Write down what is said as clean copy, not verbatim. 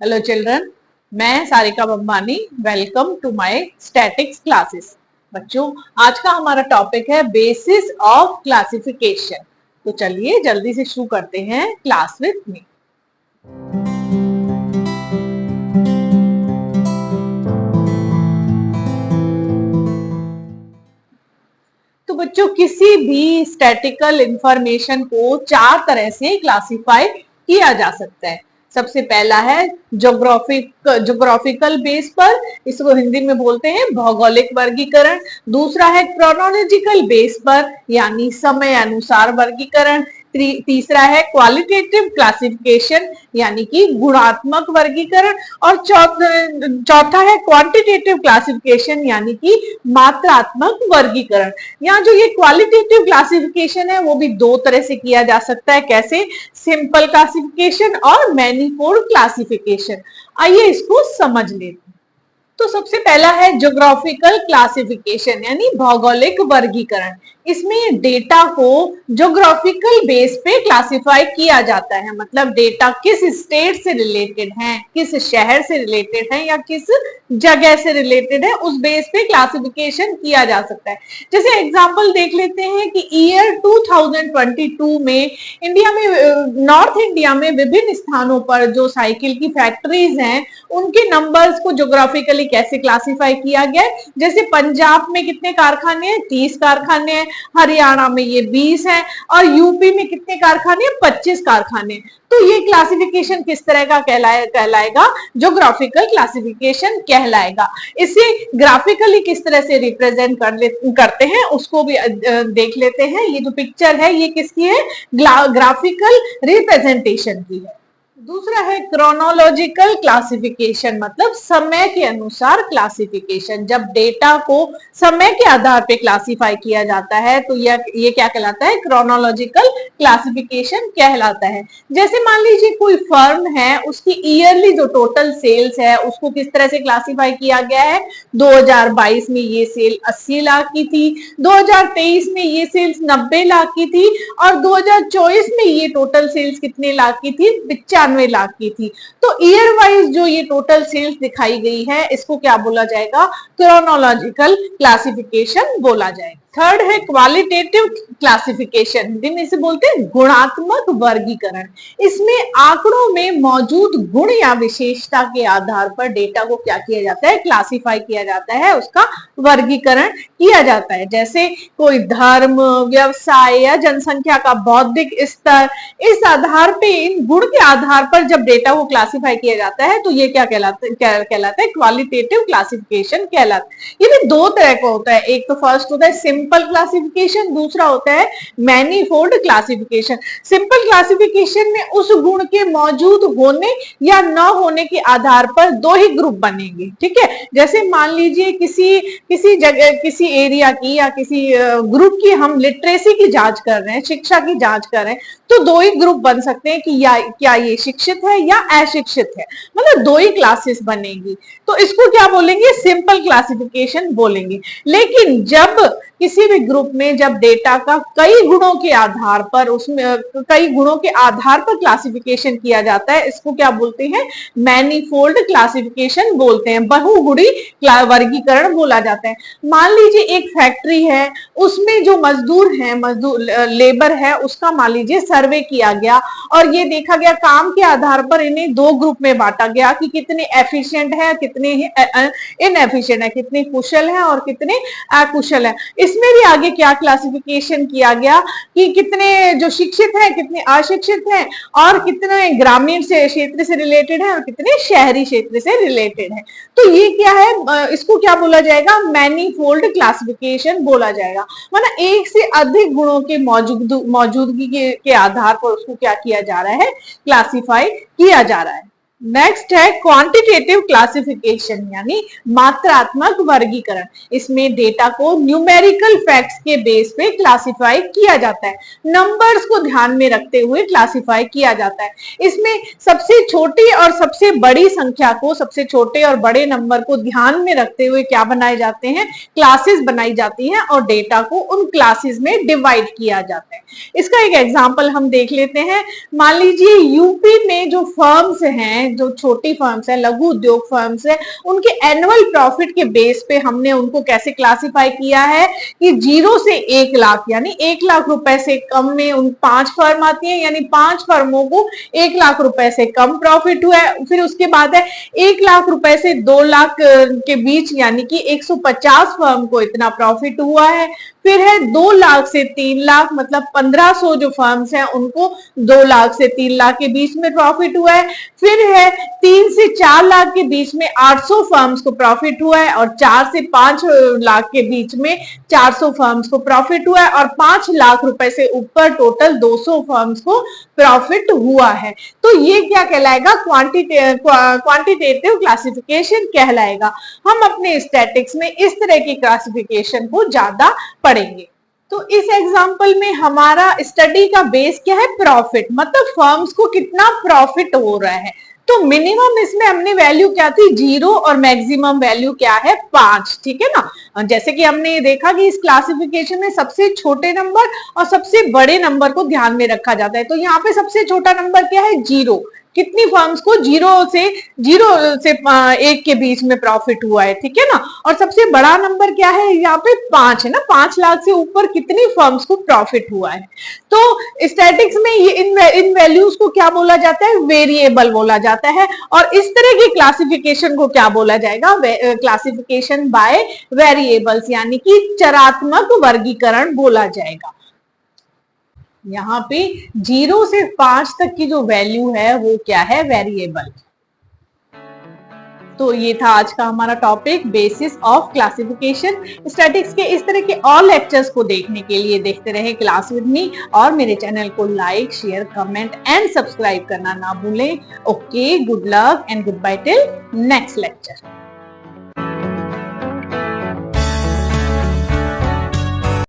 Hello children, मैं Sarika Bambani. Welcome to my statics classes. बच्चों, आज का हमारा टॉपिक है बेसिस ऑफ क्लासिफिकेशन। तो चलिए जल्दी से शुरू करते हैं क्लास विद मी। तो बच्चों, किसी भी स्टैटिकल इंफॉर्मेशन को चार तरह से क्लासिफाई किया जा सकता है। सबसे पहला है जोग्राफिकल बेस पर, इसको हिंदी में बोलते हैं भौगोलिक वर्गीकरण। दूसरा है क्रोनोलॉजिकल बेस पर, यानी समय अनुसार वर्गीकरण। तीसरा है क्वालिटेटिव क्लासिफिकेशन, यानी कि गुणात्मक वर्गीकरण। और चौथा है क्वांटिटेटिव क्लासिफिकेशन, यानी कि मात्रात्मक वर्गीकरण। यहाँ जो ये क्वालिटेटिव क्लासिफिकेशन है वो भी दो तरह से किया जा सकता है। कैसे? सिंपल क्लासिफिकेशन और मैनीफोल्ड क्लासिफिकेशन। आइए इसको समझ लेते हैं। तो सबसे पहला है ज्योग्राफिकल क्लासिफिकेशन, यानी भौगोलिक वर्गीकरण। इसमें डेटा को ज्योग्राफिकल बेस पे क्लासिफाई किया जाता है, मतलब डेटा किस स्टेट से रिलेटेड है, किस शहर से रिलेटेड है या किस जगह से रिलेटेड है, उस बेस पे क्लासिफिकेशन किया जा सकता है। जैसे एग्जांपल देख लेते हैं कि ईयर 2022 में इंडिया में, नॉर्थ इंडिया में विभिन्न स्थानों पर जो साइकिल की फैक्ट्रीज हैं उनके नंबर्स को ज्योग्राफिकली कैसे क्लासिफाई किया गया है। जैसे पंजाब में कितने कारखाने हैं? 30 कारखाने हैं। हरियाणा में ये 20 हैं। और यूपी में कितने कारखाने हैं? 25 कारखाने। तो ये क्लासिफिकेशन किस तरह का कहलाएगा? ज्योग्राफिकल क्लासिफिकेशन कहलाएगा। इसे ग्राफिकली किस तरह से रिप्रेजेंट करते हैं उसको भी देख लेते हैं। ये जो पिक्चर है ये किसकी है? ग्राफिकल रिप्रेजेंटेशन की है। दूसरा है क्रोनोलॉजिकल क्लासिफिकेशन, मतलब समय के अनुसार क्लासिफिकेशन। जब डेटा को समय के आधार पे क्लासिफाई किया जाता है तो ये क्या कहलाता है? क्रोनोलॉजिकल क्लासिफिकेशन कहलाता है। जैसे मान लीजिए कोई फर्म है, उसकी ईयरली जो टोटल सेल्स है उसको किस तरह से क्लासिफाई किया गया है? 2022 में ये सेल 80 लाख की थी, 2023 में ये सेल्स 90 लाख की थी और 2024 में ये टोटल सेल्स कितने लाख की थी? 95 लाख की थी। तो ईयर वाइज जो ये टोटल सेल्स दिखाई गई है इसको क्या बोला जाएगा? क्रोनोलॉजिकल क्लासिफिकेशन बोला जाएगा। थर्ड है क्वालिटेटिव क्लासिफिकेशन, हिंदी में इसे बोलते हैं गुणात्मक वर्गीकरण। इसमें आंकड़ों में मौजूद गुण या विशेषता के आधार पर डेटा को क्या किया जाता है? क्लासिफाई किया जाता है, उसका वर्गीकरण किया जाता है। जैसे कोई धर्म, व्यवसाय या जनसंख्या का बौद्धिक स्तर, इस आधार पे, इन गुण के आधार पर जब डेटा को क्लासिफाई किया जाता है तो ये क्या कहलाता है? क्वालिटेटिव क्लासिफिकेशन कहलाता है। ये भी दो तरह का होता है। एक तो फर्स्ट होता है सिंपल क्लासिफिकेशन, दूसरा होता है मैनीफोल्ड क्लासिफिकेशन। सिंपल क्लासिफिकेशन में उस गुण के मौजूद होने या न होने के आधार पर दो ही ग्रुप बनेंगे। ठीक है, जैसे मान लीजिए किसी जगह, किसी एरिया की या किसी ग्रुप की हम लिटरेसी की जांच कर रहे हैं, शिक्षा की जांच कर रहे हैं, तो दो ही ग्रुप बन सकते हैं कि क्या ये शिक्षित है या अशिक्षित है, मतलब दो ही क्लासेस बनेगी। तो इसको क्या बोलेंगे? सिंपल क्लासिफिकेशन बोलेंगे। लेकिन जब किसी भी ग्रुप में जब डेटा का कई गुणों के आधार पर, उसमें कई गुणों के आधार पर क्लासिफिकेशन किया जाता है, इसको क्या बोलते हैं? मैनीफोल्ड क्लासिफिकेशन बोलते हैं, बहुगुणी वर्गीकरण बोला जाता है। मान लीजिए एक फैक्ट्री है, उसमें जो मजदूर लेबर है, उसका मान लीजिए सर्वे किया गया और ये देखा गया काम के आधार पर इन्हें दो ग्रुप में बांटा गया कि कितने एफिशिएंट है, कितने इनएफिशिएंट है, कितने कुशल है और कितने अकुशल है। इसमें भी आगे क्या क्लासिफिकेशन किया गया कि कितने जो शिक्षित हैं, कितने अशिक्षित हैं और कितने ग्रामीण से क्षेत्र से रिलेटेड है और कितने शहरी क्षेत्र से रिलेटेड है। तो ये क्या है? इसको क्या बोला जाएगा? मैनीफोल्ड क्लासिफिकेशन बोला जाएगा। मतलब एक से अधिक गुणों के मौजूदगी के आधार पर उसको क्या किया जा रहा है? क्लासिफाई किया जा रहा है। नेक्स्ट है क्वांटिटेटिव क्लासिफिकेशन, यानी मात्रात्मक वर्गीकरण। इसमें डेटा को न्यूमेरिकल फैक्ट्स के बेस पे क्लासिफाई किया जाता है, नंबर्स को ध्यान में रखते हुए क्लासिफाई किया जाता है। इसमें सबसे छोटी और सबसे बड़ी संख्या को, सबसे छोटे और बड़े नंबर को ध्यान में रखते हुए क्या बनाए जाते हैं? क्लासेस बनाई जाती हैं और डेटा को उन क्लासेस में डिवाइड किया जाता है। इसका एक एग्जांपल हम देख लेते हैं। मान लीजिए यूपी में जो फर्म्स हैं, हैं, जो छोटी फर्म्स है, लघु उद्योग फर्म्स है, उनके एनुअल प्रॉफिट के बेस पे हमने उनको कैसे क्लासिफाई किया है कि 0 से 1 लाख, यानी 1 लाख रुपए से कम में उन 5 फर्म आती है, यानी 5 फर्मों को 1 लाख रुपए से कम प्रॉफिट हुआ है। फिर उसके बाद है 1 लाख रुपए से 2 लाख के बीच, यानी कि 150 फर्म को इतना प्रॉफिट हुआ है। फिर है 2 लाख से 3 लाख, मतलब 1500 जो फर्म्स हैं उनको 2 लाख से 3 लाख के बीच में प्रॉफिट हुआ है। फिर है 3 से 4 लाख के बीच में 800 फर्म्स को प्रॉफिट हुआ है, और 4 से 5 लाख के बीच में 400 फर्म्स को प्रॉफिट हुआ है, और 5 लाख रुपए से ऊपर टोटल 200 फर्म्स को प्रॉफिट हुआ है। तो ये क्या कहलाएगा? क्वांटिटेटिव क्लासिफिकेशन कहलाएगा। हम अपने स्टैटिक्स में इस तरह की क्लासिफिकेशन को ज्यादा पढ़ेंगे। तो इस एग्जांपल में हमारा स्टडी का बेस क्या है? प्रॉफिट, मतलब फर्म्स को कितना प्रॉफिट हो रहा है। तो मिनिमम इसमें हमने वैल्यू क्या थी? 0, और मैक्सिमम वैल्यू क्या है? 5। ठीक है ना। जैसे कि हमने देखा कि इस क्लासिफिकेशन में सबसे छोटे नंबर और सबसे बड़े नंबर को ध्यान में रखा जाता है। तो यहाँ पे सबसे छोटा नंबर क्या है? 0। कितनी फर्म्स को 0 से 1 के बीच में प्रॉफिट हुआ है, ठीक है ना। और सबसे बड़ा नंबर क्या है? यहाँ पे 5 है ना। 5 लाख से ऊपर कितनी फर्म्स को प्रॉफिट हुआ है। तो स्टैटिक्स में ये इन वैल्यूज को क्या बोला जाता है? वेरिएबल बोला जाता है। और इस तरह की क्लासिफिकेशन को क्या बोला जाएगा? क्लासिफिकेशन बाय वेरिएबल्स, यानी कि चरात्मक वर्गीकरण बोला जाएगा। यहाँ पे 0 से 5 तक की जो वैल्यू है वो क्या है? वेरिएबल। तो ये था आज का हमारा topic, basis of classification. Statics के इस तरह के और लेक्चर्स को देखने के लिए देखते रहे क्लास विद मी, और मेरे चैनल को like, share, comment and subscribe करना ना भूलें। Okay, good luck and goodbye till next lecture.